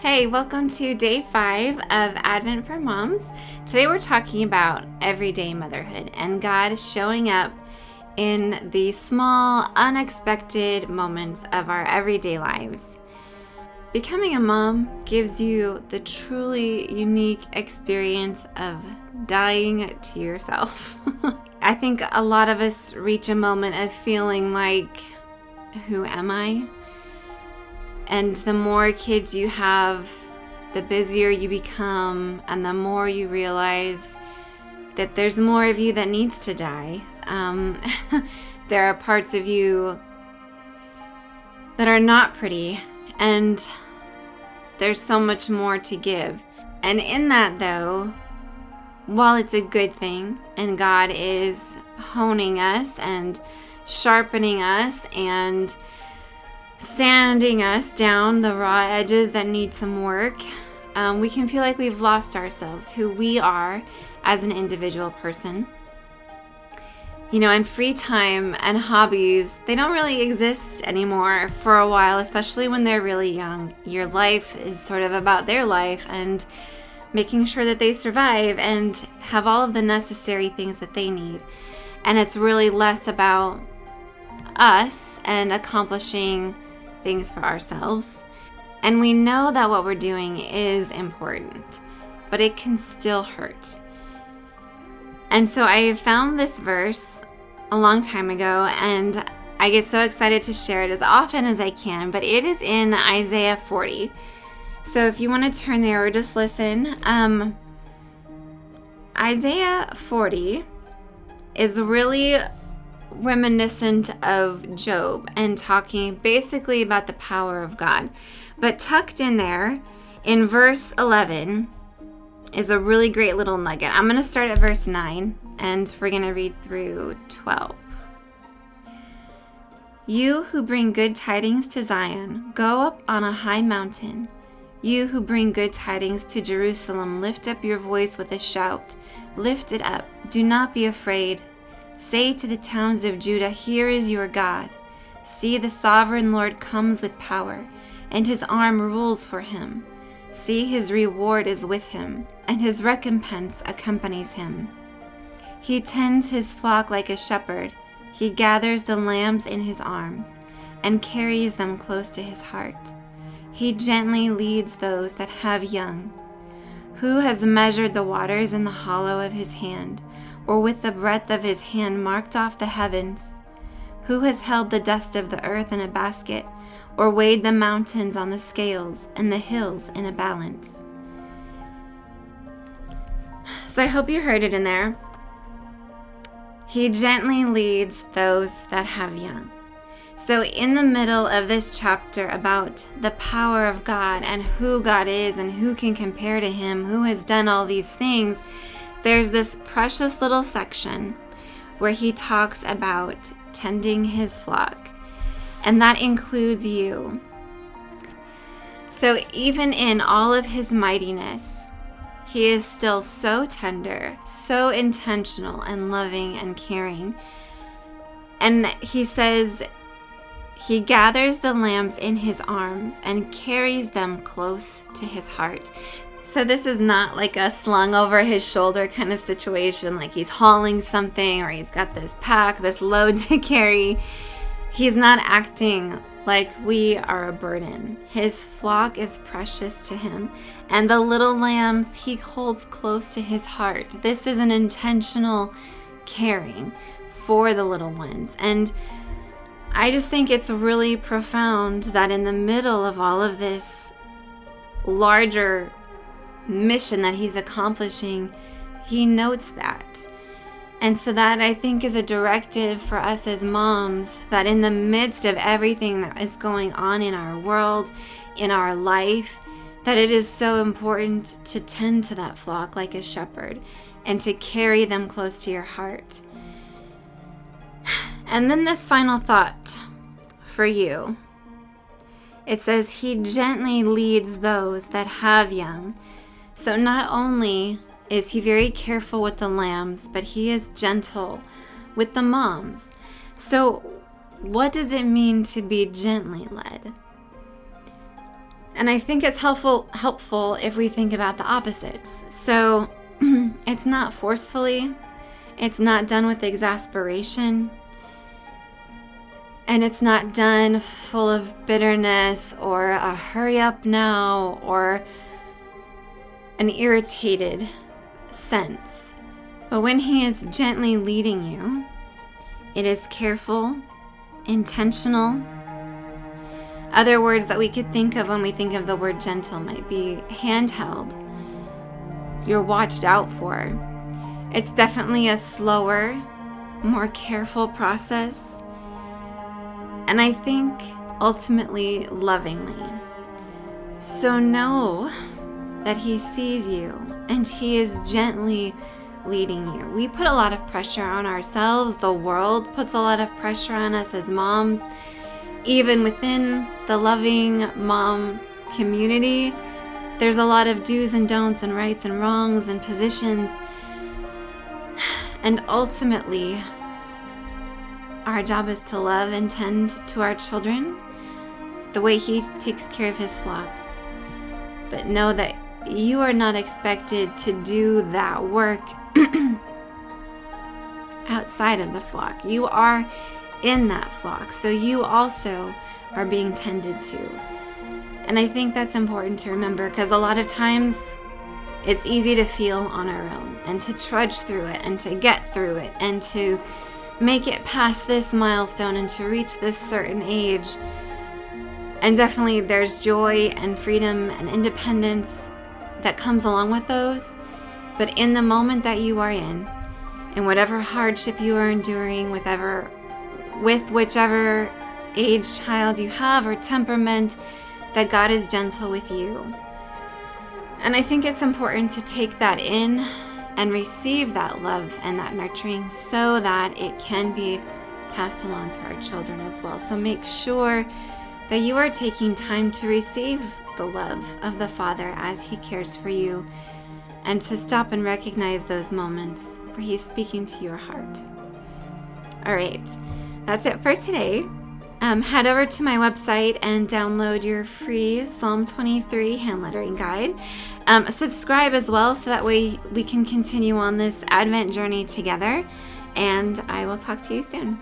Hey, welcome to day 5 of Advent for Moms. Today we're talking about everyday motherhood and God showing up in the small, unexpected moments of our everyday lives. Becoming a mom gives you the truly unique experience of dying to yourself. I think a lot of us reach a moment of feeling like, who am I? And the more kids you have, the busier you become, and the more you realize that there's more of you that needs to die. There are parts of you that are not pretty, and there's so much more to give. And in that, though, while it's a good thing, and God is honing us and sharpening us and sanding us down the raw edges that need some work, we can feel like we've lost ourselves, who we are as an individual person. And free time and hobbies, they don't really exist anymore for a while, especially when they're really young. Your life is sort of about their life and making sure that they survive and have all of the necessary things that they need. And it's really less about us and accomplishing things for ourselves. And we know that what we're doing is important, but it can still hurt. And so I found this verse a long time ago, and I get so excited to share it as often as I can, but it is in Isaiah 40. So if you want to turn there or just listen, Isaiah 40 is really reminiscent of Job and talking basically about the power of God. But tucked in there in verse 11 is a really great little nugget. I'm going to start at verse 9 and we're going to read through 12. You who bring good tidings to Zion, go up on a high mountain. You who bring good tidings to Jerusalem, lift up your voice with a shout. Lift it up. Do not be afraid. Say to the towns of Judah, here is your God. See, the sovereign Lord comes with power, and his arm rules for him. See, his reward is with him, and his recompense accompanies him. He tends his flock like a shepherd. He gathers the lambs in his arms, and carries them close to his heart. He gently leads those that have young. Who has measured the waters in the hollow of his hand, or with the breadth of his hand marked off the heavens? Who has held the dust of the earth in a basket, or weighed the mountains on the scales and the hills in a balance? So I hope you heard it in there. He gently leads those that have young. So in the middle of this chapter about the power of God and who God is and who can compare to him, who has done all these things, there's this precious little section where he talks about tending his flock, and that includes you. So even in all of his mightiness, he is still so tender, so intentional and loving and caring. And he says he gathers the lambs in his arms and carries them close to his heart. So this is not like a slung over his shoulder kind of situation, like he's hauling something or he's got this pack, this load to carry. He's not acting like we are a burden. His flock is precious to him, and the little lambs he holds close to his heart. This is an intentional caring for the little ones. And I just think it's really profound that in the middle of all of this larger mission that he's accomplishing, he notes that. And so that, I think, is a directive for us as moms, that in the midst of everything that is going on in our world, in our life, that it is so important to tend to that flock like a shepherd and to carry them close to your heart. And then this final thought for you. It says he gently leads those that have young. So not only is he very careful with the lambs, but he is gentle with the moms. So what does it mean to be gently led? And I think it's helpful if we think about the opposites. So it's not forcefully, it's not done with exasperation, and it's not done full of bitterness or a hurry up now or an irritated sense. But when he is gently leading you, it is careful, intentional. Other words that we could think of when we think of the word gentle might be handheld. You're watched out for. It's definitely a slower, more careful process. And I think ultimately lovingly. So know that he sees you and he is gently leading you. We put a lot of pressure on ourselves. The world puts a lot of pressure on us as moms. Even within the loving mom community, there's a lot of do's and don'ts and rights and wrongs and positions. And ultimately, our job is to love and tend to our children the way he takes care of his flock. But know that you are not expected to do that work outside of the flock. You are in that flock, so you also are being tended to. And I think that's important to remember, because a lot of times it's easy to feel on our own and to trudge through it and to get through it and to make it past this milestone and to reach this certain age. And definitely there's joy and freedom and independence that comes along with those. But in the moment that you are in whatever hardship you are enduring, with whichever age child you have or temperament, that God is gentle with you. And I think it's important to take that in and receive that love and that nurturing so that it can be passed along to our children as well. So make sure that you are taking time to receive the love of the Father as he cares for you, and to stop and recognize those moments where he's speaking to your heart. All right, that's it for today. Head over to my website and download your free Psalm 23 hand-lettering guide. Subscribe as well, so that way we can continue on this Advent journey together. And I will talk to you soon.